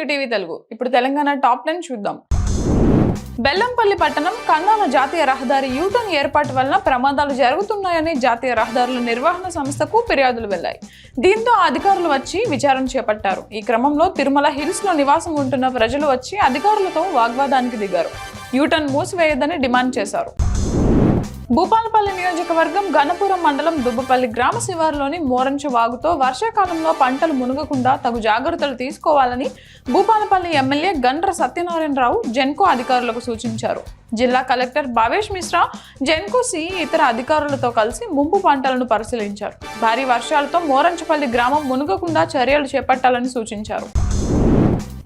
New TV Telugu. ఇప్పుడు Telangana top 10 చూద్దాం. బెల్లంపల్లి పట్టణం కందాల జాతీయ రహదారి యూటర్న్ ఏర్పాటు వలన ప్రమాదాలు జరుగుతున్నాయని జాతీయ రహదారుల నిర్వహణ సంస్థకు ఫిర్యాదులు వెళ్లాయి. దీంతో అధికారులు వచ్చి విచారణ చేపట్టారు. ఈ క్రమంలో తిరుమల హిల్స్ లో నివాసం ఉంటున్న ప్రజలు వచ్చి అధికారులతో వాగ్వాదానికి దిగారు. యూటర్న్ మూసివేయొద్దని డిమాండ్ చేశారు. భూపాలపల్లి నియోజకవర్గం గణపురం మండలం దుబ్బపల్లి గ్రామ శివారులోని మోరంచ వాగుతో వర్షాకాలంలో పంటలు మునగకుండా తగు జాగ్రత్తలు తీసుకోవాలని భూపాలపల్లి ఎమ్మెల్యే గండ్ర సత్యనారాయణరావు జెన్కో అధికారులకు సూచించారు. జిల్లా కలెక్టర్ భావేష్ మిశ్రా, జెన్కో సిఈ ఇతర అధికారులతో కలిసి ముంపు పంటలను పరిశీలించారు. భారీ వర్షాలతో మోరంచపల్లి గ్రామం మునగకుండా చర్యలు చేపట్టాలని సూచించారు.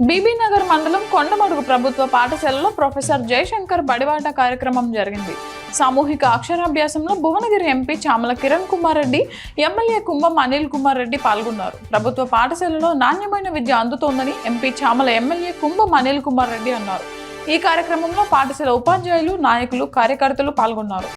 బీబీనగర్ మండలం కొండమడుగు ప్రభుత్వ పాఠశాలలో ప్రొఫెసర్ జయశంకర్ బడిబాట కార్యక్రమం జరిగింది. సామూహిక అక్షరాభ్యాసంలో భువనగిరి ఎంపీ చామల కిరణ్ కుమార్ రెడ్డి, ఎమ్మెల్యే కుంభం అనిల్ కుమార్ రెడ్డి పాల్గొన్నారు. ప్రభుత్వ పాఠశాలలో నాణ్యమైన విద్య అందుతోందని ఎంపీ చామల, ఎమ్మెల్యే కుంభం అనిల్ కుమార్ రెడ్డి అన్నారు. ఈ కార్యక్రమంలో పాఠశాల ఉపాధ్యాయులు, నాయకులు, కార్యకర్తలు పాల్గొన్నారు.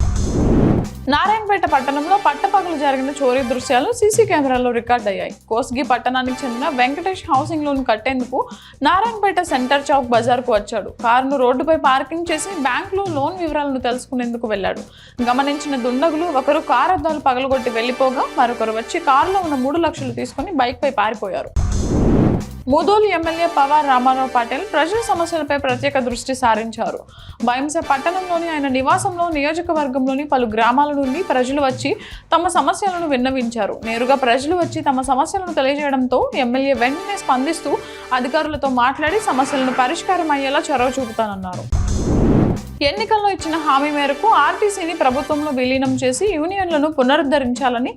నారాయణపేట పట్టణంలో పట్టపగలు జరిగిన చోరీ దృశ్యాలు సీసీ కెమెరాల్లో రికార్డ్ అయ్యాయి. కోస్గి పట్టణానికి చెందిన వెంకటేష్ హౌసింగ్ లోన్ కట్టేందుకు నారాయణపేట సెంటర్ చౌక్ బజార్కు వచ్చాడు. కారును రోడ్డుపై పార్కింగ్ చేసి బ్యాంకులో లోన్ వివరాలను తెలుసుకునేందుకు వెళ్లాడు. గమనించిన దుండగులు ఒకరు కారు అద్దాలు పగలగొట్టి వెళ్లిపోగా మరొకరు వచ్చి కారులో ఉన్న 3 లక్షలు తీసుకుని బైక్పై పారిపోయారు. ముదోల్ ఎమ్మెల్యే పవార్ రామారావు పాటిల్ ప్రజల సమస్యలపై ప్రత్యేక దృష్టి సారించారు. బైంస పట్టణంలోని ఆయన నివాసంలో నియోజకవర్గంలోని పలు గ్రామాల నుండి ప్రజలు వచ్చి తమ సమస్యలను విన్నవించారు. నేరుగా ప్రజలు వచ్చి తమ సమస్యలను తెలియజేయడంతో ఎమ్మెల్యే వెంటనే స్పందిస్తూ అధికారులతో మాట్లాడి సమస్యలను పరిష్కారం అయ్యేలా చొరవ చూపుతానన్నారు. ఎన్నికల్లో ఇచ్చిన హామీ మేరకు ఆర్టీసీని ప్రభుత్వంలో విలీనం చేసి యూనియన్లను పునరుద్ధరించాలని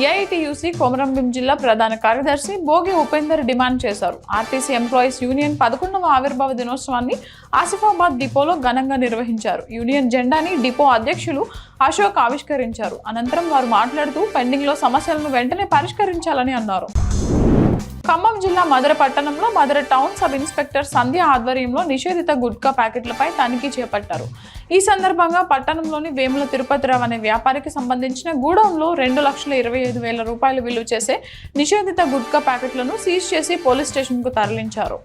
ఏఐటీయూసీ కొమరంభీం జిల్లా ప్రధాన కార్యదర్శి భోగి ఉపేందర్ డిమాండ్ చేశారు. ఆర్టీసీ ఎంప్లాయీస్ యూనియన్ 11వ ఆవిర్భావ దినోత్సవాన్ని ఆసిఫాబాద్ డిపోలో ఘనంగా నిర్వహించారు. యూనియన్ జెండాని డిపో అధ్యక్షులు అశోక్ ఆవిష్కరించారు. అనంతరం వారు మాట్లాడుతూ పెండింగ్లో సమస్యలను వెంటనే పరిష్కరించాలని అన్నారు. ఖమ్మం జిల్లా మధుర పట్టణంలో మధుర టౌన్ సబ్ ఇన్స్పెక్టర్ సంధ్య ఆధ్వర్యంలో నిషేధిత గుట్కా ప్యాకెట్లపై తనిఖీ చేపట్టారు. ఈ సందర్భంగా పట్టణంలోని వేముల తిరుపతిరావు అనే వ్యాపారికి సంబంధించిన గూడౌన్లో 2,25,000 రూపాయలు విలువ చేసే నిషేధిత గుట్కా ప్యాకెట్లను సీజ్ చేసి పోలీస్ స్టేషన్కు తరలించారు.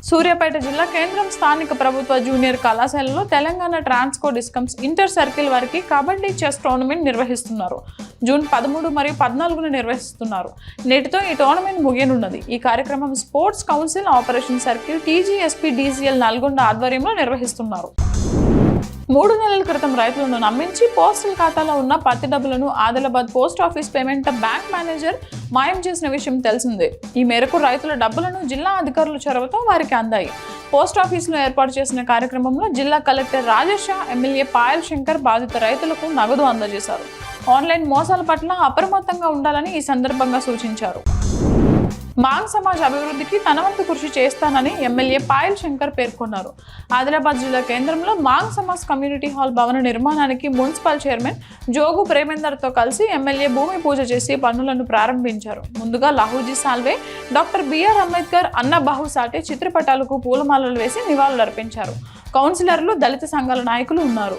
సూర్యాపేట జిల్లా కేంద్రం స్థానిక ప్రభుత్వ జూనియర్ కళాశాలలో Telangana Transco discoms inter circle వారికి కబడ్డీ చెస్ టోర్నమెంట్ నిర్వహిస్తున్నారు. జూన్ 13 మరియు 14న నిర్వహిస్తున్నారు. నేటితో ఈ టోర్నమెంట్ ముగియనున్నది. ఈ కార్యక్రమం sports council operation circle TGSP DCL Nalgonda ఆధ్వర్యంలో నిర్వహిస్తున్నారు. 3 నెలల క్రితం రైతులను నమ్మించి పోస్టల్ ఖాతాలో ఉన్న పత్తి డబ్బులను Adilabad post office payment bank manager మాయం చేసిన విషయం తెలిసిందే. ఈ మేరకు రైతుల డబ్బులను జిల్లా అధికారుల చొరవతో వారికి అందాయి. పోస్ట్ ఆఫీసులో ఏర్పాటు చేసిన కార్యక్రమంలో జిల్లా కలెక్టర్ రాజేష్, ఎమ్మెల్యే పాయల్ శంకర్ బాధిత రైతులకు నగదు అందజేశారు. ఆన్లైన్ మోసాల పట్ల అప్రమత్తంగా ఉండాలని ఈ సందర్భంగా సూచించారు. మాంగ్ సమాజ్ అభివృద్ధికి తన వంతు కృషి చేస్తానని ఎమ్మెల్యే పాయల్ శంకర్ పేర్కొన్నారు. ఆదిలాబాద్ జిల్లా కేంద్రంలో మాంగ్ సమాజ్ కమ్యూనిటీ హాల్ భవన నిర్మాణానికి మున్సిపల్ చైర్మన్ జోగు ప్రేమేందర్తో కలిసి ఎమ్మెల్యే భూమి పూజ చేసి పనులను ప్రారంభించారు. ముందుగా లహూజీ సాల్వే, డాక్టర్ బిఆర్ అంబేద్కర్, అన్న బహుసాటే చిత్రపటాలకు పూలమాలలు వేసి నివాళులర్పించారు. కౌన్సిలర్లు, దళిత సంఘాల నాయకులు ఉన్నారు.